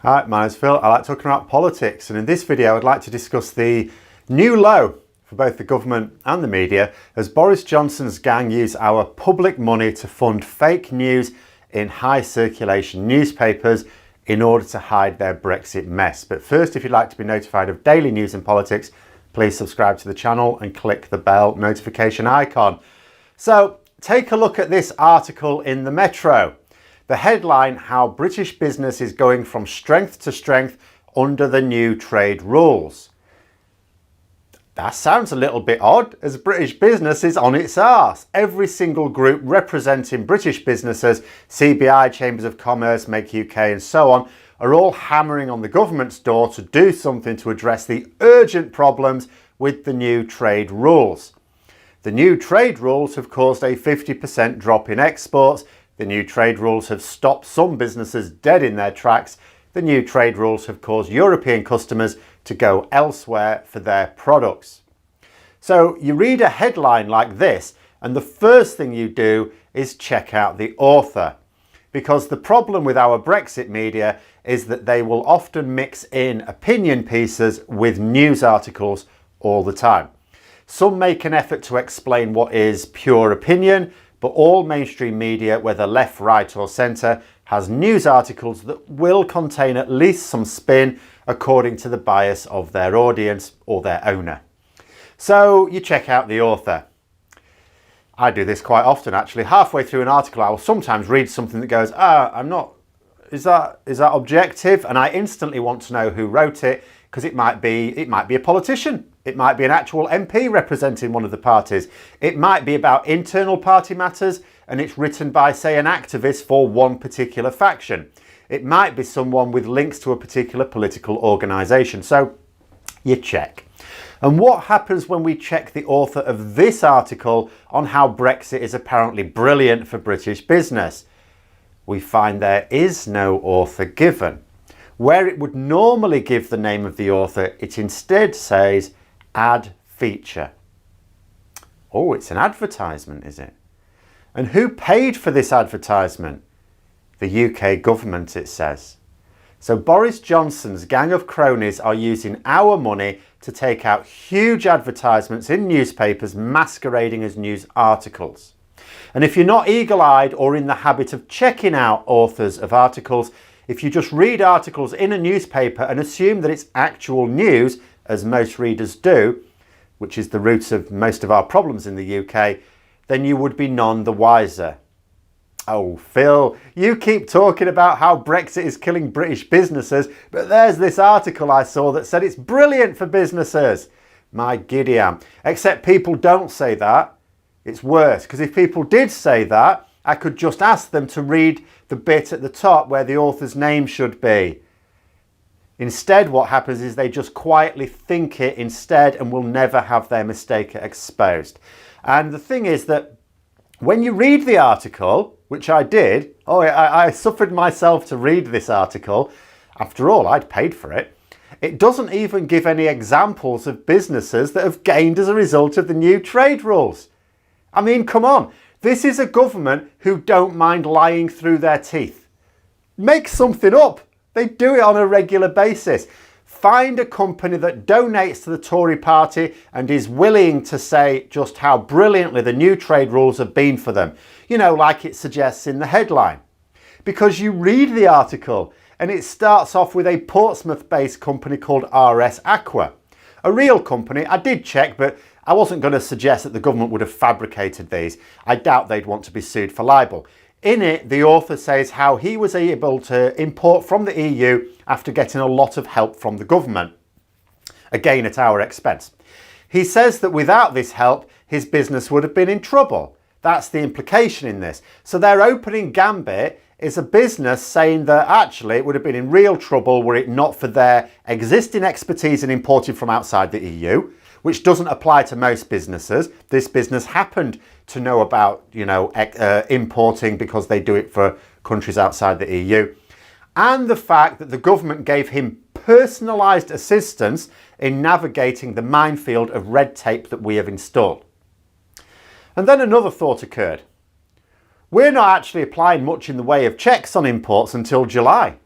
Hi, my name's Phil. I like talking about politics, and in this video I'd like to discuss the new low for both the government and the media as Boris Johnson's gang use our public money to fund fake news in high circulation newspapers in order to hide their Brexit mess. But first, if you'd like to be notified of daily news and politics, please subscribe to the channel and click the bell notification icon. So take a look at this article in the Metro. The headline, how British business is going from strength to strength under the new trade rules. That sounds a little bit odd, as British business is on its arse. Every single group representing British businesses, CBI, Chambers of Commerce, Make UK and so on, are all hammering on the government's door to do something to address the urgent problems with the new trade rules. The new trade rules have caused a 50% drop in exports. The new trade rules have stopped some businesses dead in their tracks. The new trade rules have caused European customers to go elsewhere for their products. So you read a headline like this, and the first thing you do is check out the author. Because the problem with our Brexit media is that they will often mix in opinion pieces with news articles all the time. Some make an effort to explain what is pure opinion, but all mainstream media, whether left, right or centre, has news articles that will contain at least some spin according to the bias of their audience or their owner. So you check out the author. I do this quite often actually. Halfway through an article I will sometimes read something that goes, is that objective? And I instantly want to know who wrote it, because it might be a politician. It might be an actual MP representing one of the parties. It might be about internal party matters and it's written by, say, an activist for one particular faction. It might be someone with links to a particular political organisation. So you check. And what happens when we check the author of this article on how Brexit is apparently brilliant for British business? We find there is no author given. Where it would normally give the name of the author, it instead says add feature. Oh, it's an advertisement, is it? And who paid for this advertisement? The UK government, it says. So Boris Johnson's gang of cronies are using our money to take out huge advertisements in newspapers masquerading as news articles. And if you're not eagle-eyed or in the habit of checking out authors of articles, if you just read articles in a newspaper and assume that it's actual news, as most readers do, which is the root of most of our problems in the UK, then you would be none the wiser. Oh, Phil, you keep talking about how Brexit is killing British businesses, but there's this article I saw that said it's brilliant for businesses. My giddy-am. Except people don't say that. It's worse, because if people did say that, I could just ask them to read the bit at the top where the author's name should be. Instead, what happens is they just quietly think it instead and will never have their mistake exposed. And the thing is that when you read the article, which I did, I suffered myself to read this article. After all, I'd paid for it. It doesn't even give any examples of businesses that have gained as a result of the new trade rules. I mean, come on. This is a government who don't mind lying through their teeth. Make something up. They do it on a regular basis. Find a company that donates to the Tory party and is willing to say just how brilliantly the new trade rules have been for them. You know, like it suggests in the headline. Because you read the article and it starts off with a Portsmouth-based company called RS Aqua. A real company. I did check, but I wasn't going to suggest that the government would have fabricated these. I doubt they'd want to be sued for libel. In it, the author says how he was able to import from the EU after getting a lot of help from the government, again at our expense. He says that without this help, his business would have been in trouble. That's the implication in this. So their opening gambit is a business saying that actually it would have been in real trouble were it not for their existing expertise in importing from outside the EU, which doesn't apply to most businesses. This business happened to know about, importing because they do it for countries outside the EU. And the fact that the government gave him personalised assistance in navigating the minefield of red tape that we have installed. And then another thought occurred. We're not actually applying much in the way of checks on imports until July.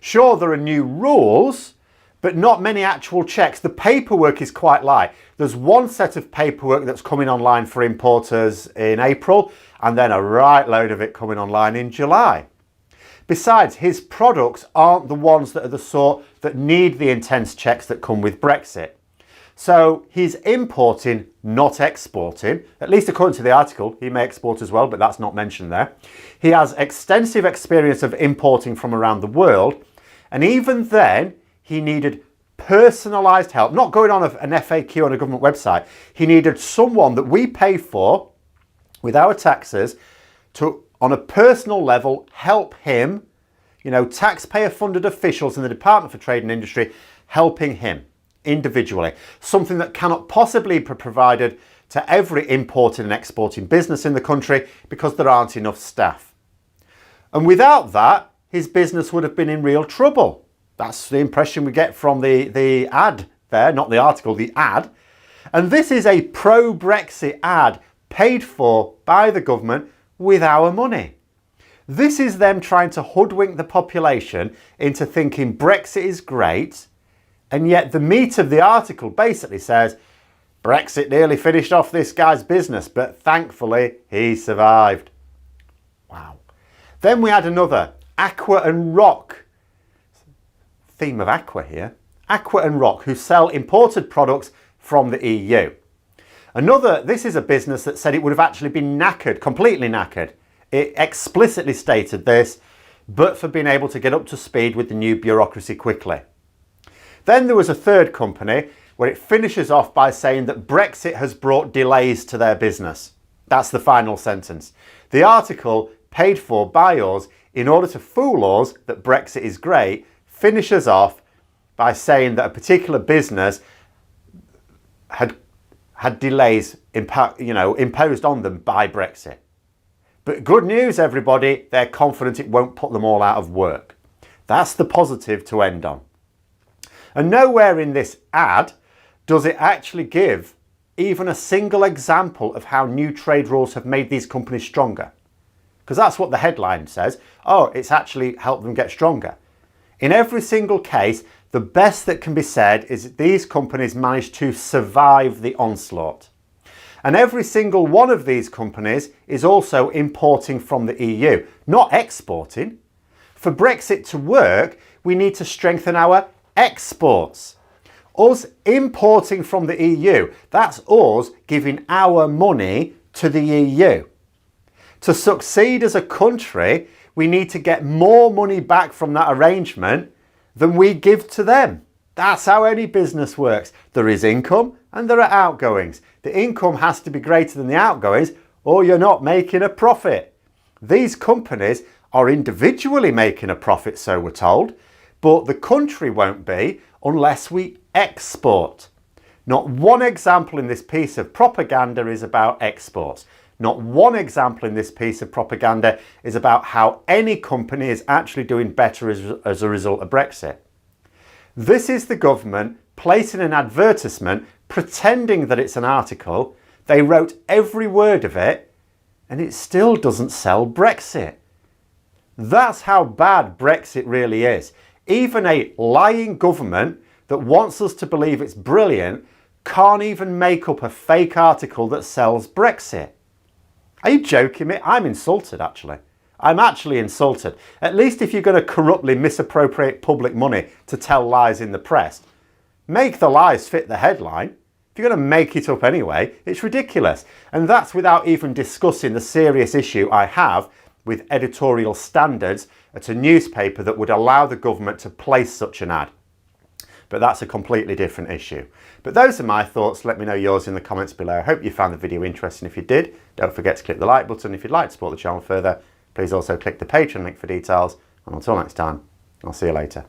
Sure, there are new rules, but not many actual checks. The paperwork is quite light. There's one set of paperwork that's coming online for importers in April, and then a right load of it coming online in July. Besides, his products aren't the ones that are the sort that need the intense checks that come with Brexit. So he's importing, not exporting, at least according to the article. He may export as well, but that's not mentioned there. He has extensive experience of importing from around the world. And even then, he needed personalised help, not going on an FAQ on a government website. He needed someone that we pay for with our taxes to, on a personal level, help him, taxpayer-funded officials in the Department for Trade and Industry, helping him individually, something that cannot possibly be provided to every importing and exporting business in the country because there aren't enough staff. And without that, his business would have been in real trouble. That's the impression we get from the ad there, not the article, the ad. And this is a pro-Brexit ad paid for by the government with our money. This is them trying to hoodwink the population into thinking Brexit is great. And yet the meat of the article basically says, Brexit nearly finished off this guy's business, but thankfully he survived. Wow. Then we had another, Aqua and Rock. Theme of Aqua here. Aqua and Rock, who sell imported products from the EU. This is a business that said it would have actually been knackered, completely knackered. It explicitly stated this, but for being able to get up to speed with the new bureaucracy quickly. Then there was a third company where it finishes off by saying that Brexit has brought delays to their business. That's the final sentence. The article, paid for by us in order to fool us that Brexit is great, finishes off by saying that a particular business had delays imposed on them by Brexit. But good news, everybody, they're confident it won't put them all out of work. That's the positive to end on. And nowhere in this ad does it actually give even a single example of how new trade rules have made these companies stronger. Because that's what the headline says. Oh, it's actually helped them get stronger. In every single case, the best that can be said is that these companies managed to survive the onslaught. And every single one of these companies is also importing from the EU, not exporting. For Brexit to work, we need to strengthen our exports. Us importing from the EU, that's us giving our money to the EU. To succeed as a country, we need to get more money back from that arrangement than we give to them. That's how any business works. There is income and there are outgoings. The income has to be greater than the outgoings or you're not making a profit. These companies are individually making a profit, so we're told, but the country won't be unless we export. Not one example in this piece of propaganda is about exports. Not one example in this piece of propaganda is about how any company is actually doing better as a result of Brexit. This is the government placing an advertisement, pretending that it's an article. They wrote every word of it, and it still doesn't sell Brexit. That's how bad Brexit really is. Even a lying government that wants us to believe it's brilliant can't even make up a fake article that sells Brexit. Are you joking me? I'm insulted, actually. I'm actually insulted. At least if you're going to corruptly misappropriate public money to tell lies in the press, make the lies fit the headline. If you're going to make it up anyway, it's ridiculous. And that's without even discussing the serious issue I have with editorial standards at a newspaper that would allow the government to place such an ad. But that's a completely different issue. But those are my thoughts. Let me know yours in the comments below. I hope you found the video interesting. If you did, don't forget to click the like button. If you'd like to support the channel further, please also click the Patreon link for details. And until next time, I'll see you later.